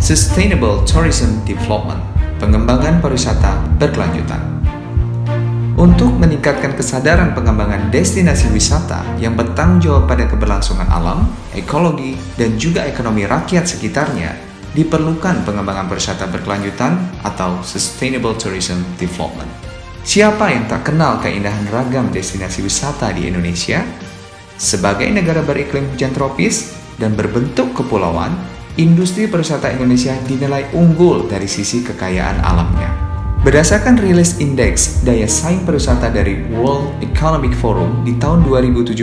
Sustainable Tourism Development, pengembangan pariwisata berkelanjutan. Untuk meningkatkan kesadaran pengembangan destinasi wisata yang bertanggung jawab pada keberlangsungan alam, ekologi, dan juga ekonomi rakyat sekitarnya, diperlukan pengembangan pariwisata berkelanjutan atau Sustainable Tourism Development. Siapa yang tak kenal keindahan ragam destinasi wisata di Indonesia? Sebagai negara beriklim hujan tropis dan berbentuk kepulauan, industri pariwisata Indonesia dinilai unggul dari sisi kekayaan alamnya. Berdasarkan rilis indeks daya saing pariwisata dari World Economic Forum di tahun 2017,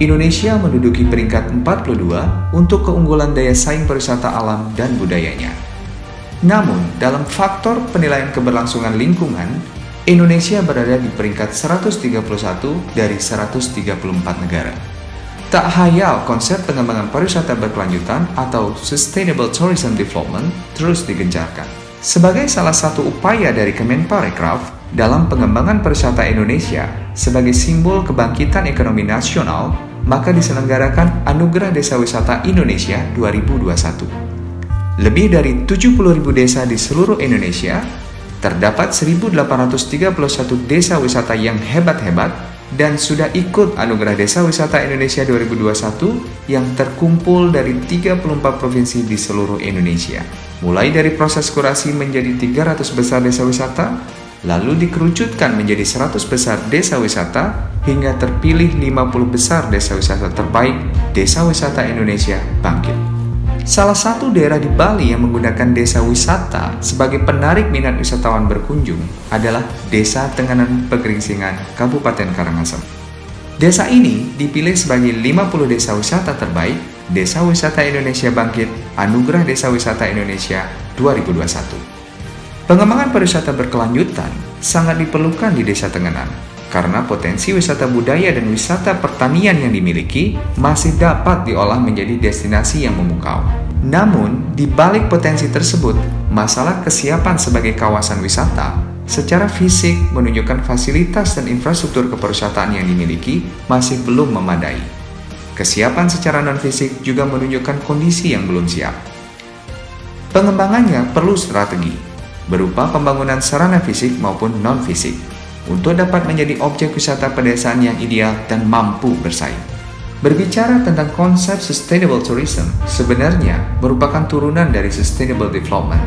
Indonesia menduduki peringkat 42 untuk keunggulan daya saing pariwisata alam dan budayanya. Namun, dalam faktor penilaian keberlangsungan lingkungan, Indonesia berada di peringkat 131 dari 134 negara. Tak hayal konsep pengembangan pariwisata berkelanjutan atau Sustainable Tourism Development terus digencarkan. Sebagai salah satu upaya dari Kemenparekraf dalam pengembangan pariwisata Indonesia sebagai simbol kebangkitan ekonomi nasional, maka diselenggarakan Anugerah Desa Wisata Indonesia 2021. Lebih dari 70.000 desa di seluruh Indonesia, terdapat 1.831 desa wisata yang hebat-hebat dan sudah ikut Anugerah Desa Wisata Indonesia 2021 yang terkumpul dari 34 provinsi di seluruh Indonesia. Mulai dari proses kurasi menjadi 300 besar desa wisata, lalu dikerucutkan menjadi 100 besar desa wisata, hingga terpilih 50 besar desa wisata terbaik Desa Wisata Indonesia Bangkit. Salah satu daerah di Bali yang menggunakan desa wisata sebagai penarik minat wisatawan berkunjung adalah Desa Tenganan Pegeringsingan, Kabupaten Karangasem. Desa ini dipilih sebagai 50 desa wisata terbaik Desa Wisata Indonesia Bangkit Anugerah Desa Wisata Indonesia 2021. Pengembangan pariwisata berkelanjutan sangat diperlukan di Desa Tenganan karena potensi wisata budaya dan wisata pertanian yang dimiliki masih dapat diolah menjadi destinasi yang memukau. Namun, di balik potensi tersebut, masalah kesiapan sebagai kawasan wisata secara fisik menunjukkan fasilitas dan infrastruktur kepariwisataan yang dimiliki masih belum memadai. Kesiapan secara non-fisik juga menunjukkan kondisi yang belum siap. Pengembangannya perlu strategi, berupa pembangunan sarana fisik maupun non-fisik, untuk dapat menjadi objek wisata pedesaan yang ideal dan mampu bersaing. Berbicara tentang konsep Sustainable Tourism sebenarnya merupakan turunan dari Sustainable Development.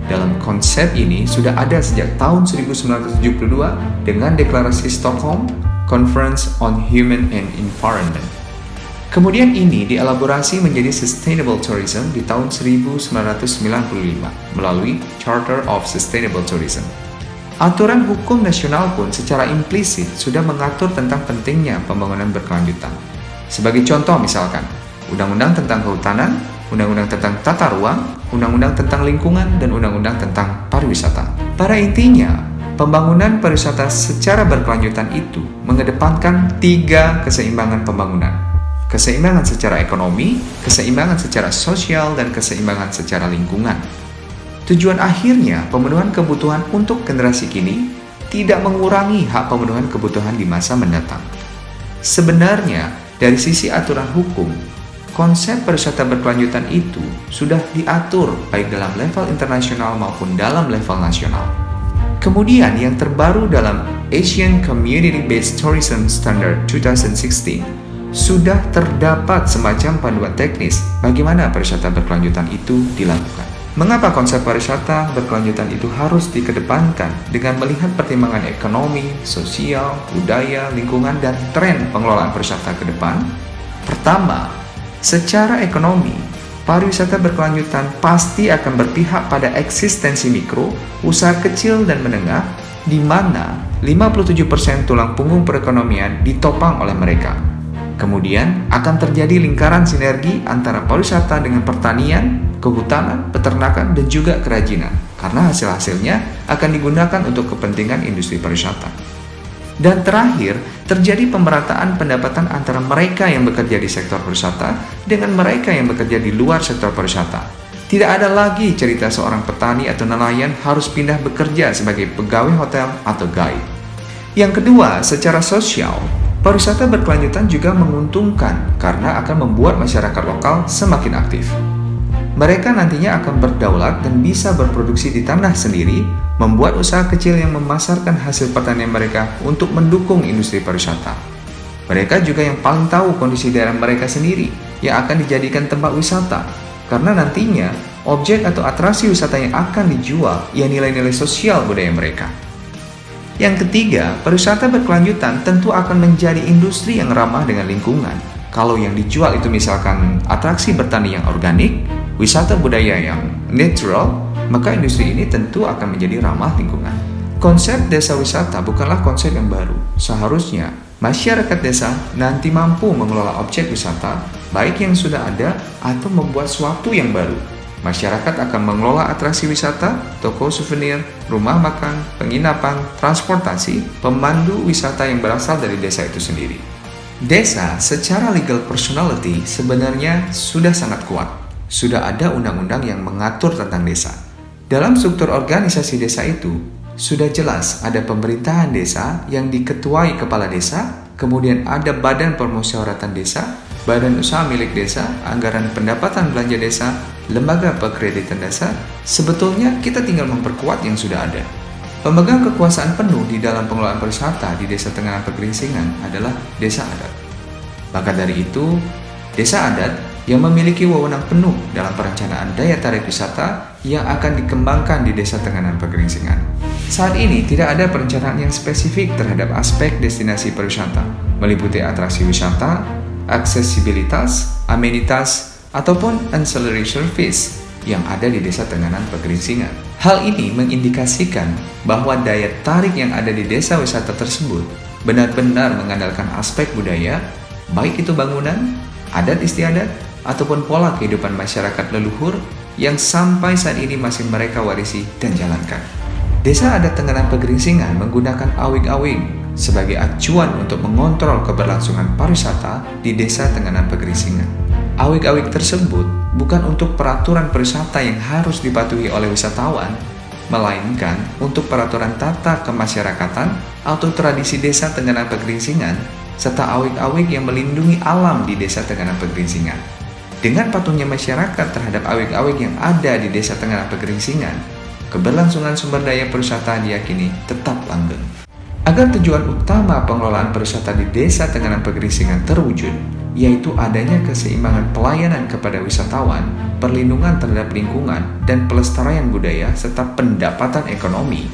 Dalam konsep ini sudah ada sejak tahun 1972 dengan Deklarasi Stockholm Conference on Human and Environment. Kemudian ini dielaborasi menjadi Sustainable Tourism di tahun 1995 melalui Charter of Sustainable Tourism. Aturan hukum nasional pun secara implisit sudah mengatur tentang pentingnya pembangunan berkelanjutan. Sebagai contoh misalkan, Undang-Undang tentang Kehutanan, Undang-Undang tentang Tata Ruang, Undang-Undang tentang Lingkungan, dan Undang-Undang tentang Pariwisata. Pada intinya, pembangunan pariwisata secara berkelanjutan itu mengedepankan 3 keseimbangan pembangunan. Keseimbangan secara ekonomi, keseimbangan secara sosial, dan keseimbangan secara lingkungan. Tujuan akhirnya pemenuhan kebutuhan untuk generasi kini tidak mengurangi hak pemenuhan kebutuhan di masa mendatang. Sebenarnya, dari sisi aturan hukum, konsep pariwisata berkelanjutan itu sudah diatur baik dalam level internasional maupun dalam level nasional. Kemudian yang terbaru dalam Asian Community-Based Tourism Standard 2016 sudah terdapat semacam panduan teknis bagaimana pariwisata berkelanjutan itu dilakukan. Mengapa konsep pariwisata berkelanjutan itu harus dikedepankan dengan melihat pertimbangan ekonomi, sosial, budaya, lingkungan, dan tren pengelolaan pariwisata ke depan? Pertama, secara ekonomi, pariwisata berkelanjutan pasti akan berpihak pada eksistensi mikro, usaha kecil dan menengah, di mana 57% tulang punggung perekonomian ditopang oleh mereka. Kemudian akan terjadi lingkaran sinergi antara pariwisata dengan pertanian, kehutanan, peternakan, dan juga kerajinan, karena hasil-hasilnya akan digunakan untuk kepentingan industri pariwisata. Dan terakhir, terjadi pemerataan pendapatan antara mereka yang bekerja di sektor pariwisata dengan mereka yang bekerja di luar sektor pariwisata. Tidak ada lagi cerita seorang petani atau nelayan harus pindah bekerja sebagai pegawai hotel atau guide. Yang kedua, secara sosial, pariwisata berkelanjutan juga menguntungkan karena akan membuat masyarakat lokal semakin aktif. Mereka nantinya akan berdaulat dan bisa berproduksi di tanah sendiri, membuat usaha kecil yang memasarkan hasil pertanian mereka untuk mendukung industri pariwisata. Mereka juga yang paling tahu kondisi daerah mereka sendiri yang akan dijadikan tempat wisata, karena nantinya objek atau atraksi wisata yang akan dijual ya nilai-nilai sosial budaya mereka. Yang ketiga, pariwisata berkelanjutan tentu akan menjadi industri yang ramah dengan lingkungan. Kalau yang dijual itu misalkan atraksi bertani yang organik, wisata budaya yang natural, maka industri ini tentu akan menjadi ramah lingkungan. Konsep desa wisata bukanlah konsep yang baru. Seharusnya masyarakat desa nanti mampu mengelola objek wisata, baik yang sudah ada atau membuat suatu yang baru. Masyarakat akan mengelola atraksi wisata, toko souvenir, rumah makan, penginapan, transportasi, pemandu wisata yang berasal dari desa itu sendiri. Desa secara legal personality sebenarnya sudah sangat kuat. Sudah ada undang-undang yang mengatur tentang desa. Dalam struktur organisasi desa itu, sudah jelas ada pemerintahan desa yang diketuai kepala desa, kemudian ada badan permusyawaratan desa, badan usaha milik desa, anggaran pendapatan belanja desa, lembaga perkreditan desa. Sebetulnya kita tinggal memperkuat yang sudah ada. Pemegang kekuasaan penuh di dalam pengelolaan pariwisata di Desa Tenganan Pegeringsingan adalah desa adat. Maka dari itu, desa adat yang memiliki wewenang penuh dalam perencanaan daya tarik wisata yang akan dikembangkan di Desa Tenganan Pegeringsingan. Saat ini tidak ada perencanaan yang spesifik terhadap aspek destinasi pariwisata, meliputi atraksi wisata, aksesibilitas, amenitas, ataupun ancillary service yang ada di Desa Tenganan Pegeringsingan. Hal ini mengindikasikan bahwa daya tarik yang ada di desa wisata tersebut benar-benar mengandalkan aspek budaya, baik itu bangunan, adat istiadat, ataupun pola kehidupan masyarakat leluhur yang sampai saat ini masih mereka warisi dan jalankan. Desa Adat Tenganan Pegeringsingan menggunakan awig-awig sebagai acuan untuk mengontrol keberlangsungan pariwisata di Desa Tenganan Pegeringsingan. Awig-awig tersebut bukan untuk peraturan pariwisata yang harus dipatuhi oleh wisatawan, melainkan untuk peraturan tata kemasyarakatan atau tradisi Desa Tenganan Pegeringsingan, serta awig-awig yang melindungi alam di Desa Tenganan Pegeringsingan. Dengan patuhnya masyarakat terhadap awig-awig yang ada di Desa Tenganan Pegeringsingan, keberlangsungan sumber daya pariwisata diyakini tetap langgeng. Agar tujuan utama pengelolaan pariwisata di Desa Tenganan Pegeringsingan terwujud, yaitu adanya keseimbangan pelayanan kepada wisatawan, perlindungan terhadap lingkungan, dan pelestarian budaya serta pendapatan ekonomi,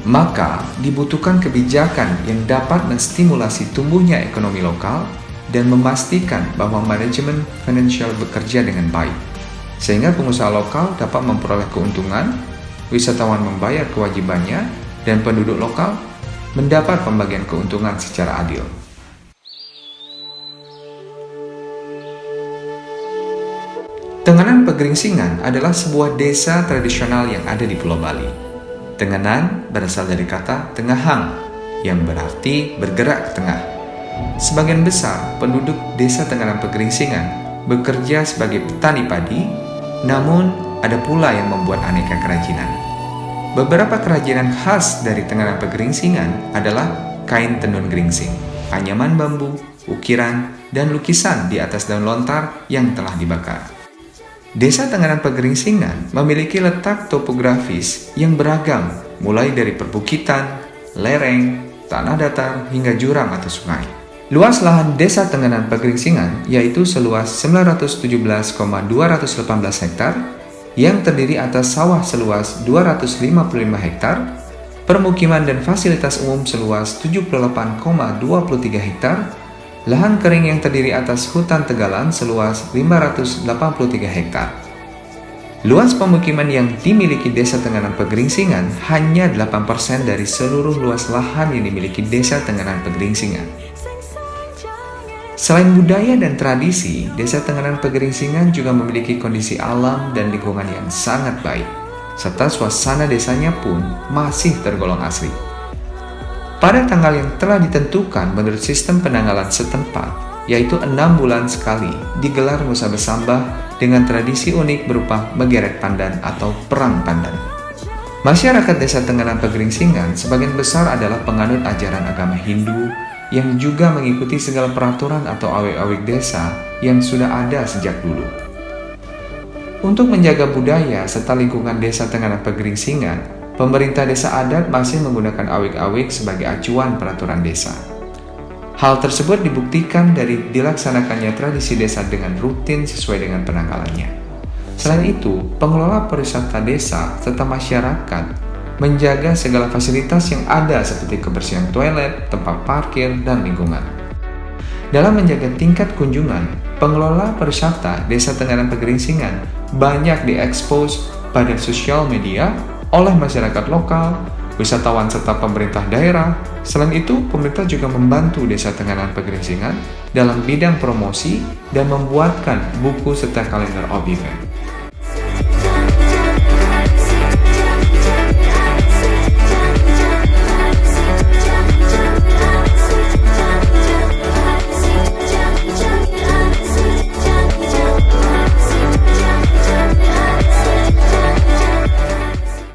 maka dibutuhkan kebijakan yang dapat menstimulasi tumbuhnya ekonomi lokal dan memastikan bahwa manajemen finansial bekerja dengan baik, sehingga pengusaha lokal dapat memperoleh keuntungan, wisatawan membayar kewajibannya, dan penduduk lokal mendapat pembagian keuntungan secara adil. Tenganan Pegeringsingan adalah sebuah desa tradisional yang ada di Pulau Bali. Tenganan berasal dari kata tengahang, yang berarti bergerak ke tengah. Sebagian besar penduduk Desa Tenganan Pegeringsingan bekerja sebagai petani padi, namun ada pula yang membuat aneka kerajinan. Beberapa kerajinan khas dari Tenganan Pegeringsingan adalah kain tenun geringsing, anyaman bambu, ukiran, dan lukisan di atas daun lontar yang telah dibakar. Desa Tenganan Pegeringsingan memiliki letak topografis yang beragam, mulai dari perbukitan, lereng, tanah datar, hingga jurang atau sungai. Luas lahan Desa Tenganan Pegeringsingan yaitu seluas 917,218 hektar, yang terdiri atas sawah seluas 255 hektar, permukiman dan fasilitas umum seluas 78,23 hektar, lahan kering yang terdiri atas hutan tegalan seluas 583 hektar. Luas pemukiman yang dimiliki Desa Tenganan Pegeringsingan hanya 8% dari seluruh luas lahan yang dimiliki Desa Tenganan Pegeringsingan. Selain budaya dan tradisi, Desa Tenganan Pegeringsingan juga memiliki kondisi alam dan lingkungan yang sangat baik, serta suasana desanya pun masih tergolong asri. Pada tanggal yang telah ditentukan menurut sistem penanggalan setempat, yaitu 6 bulan sekali, digelar Musa Besambah dengan tradisi unik berupa Megeret Pandan atau Perang Pandan. Masyarakat Desa Tenganan Pegeringsingan sebagian besar adalah penganut ajaran agama Hindu yang juga mengikuti segala peraturan atau awik-awik desa yang sudah ada sejak dulu. Untuk menjaga budaya serta lingkungan desa Tenganan Pegeringsingan, pemerintah desa adat masih menggunakan awik-awik sebagai acuan peraturan desa. Hal tersebut dibuktikan dari dilaksanakannya tradisi desa dengan rutin sesuai dengan penanggalannya. Selain itu, pengelola pariwisata desa serta masyarakat menjaga segala fasilitas yang ada seperti kebersihan toilet, tempat parkir, dan lingkungan. Dalam menjaga tingkat kunjungan, pengelola pariwisata Desa Tenganan Pegeringsingan banyak diekspos pada sosial media oleh masyarakat lokal, wisatawan serta pemerintah daerah. Selain itu, pemerintah juga membantu Desa Tenganan Pegeringsingan dalam bidang promosi dan membuatkan buku serta kalender of event.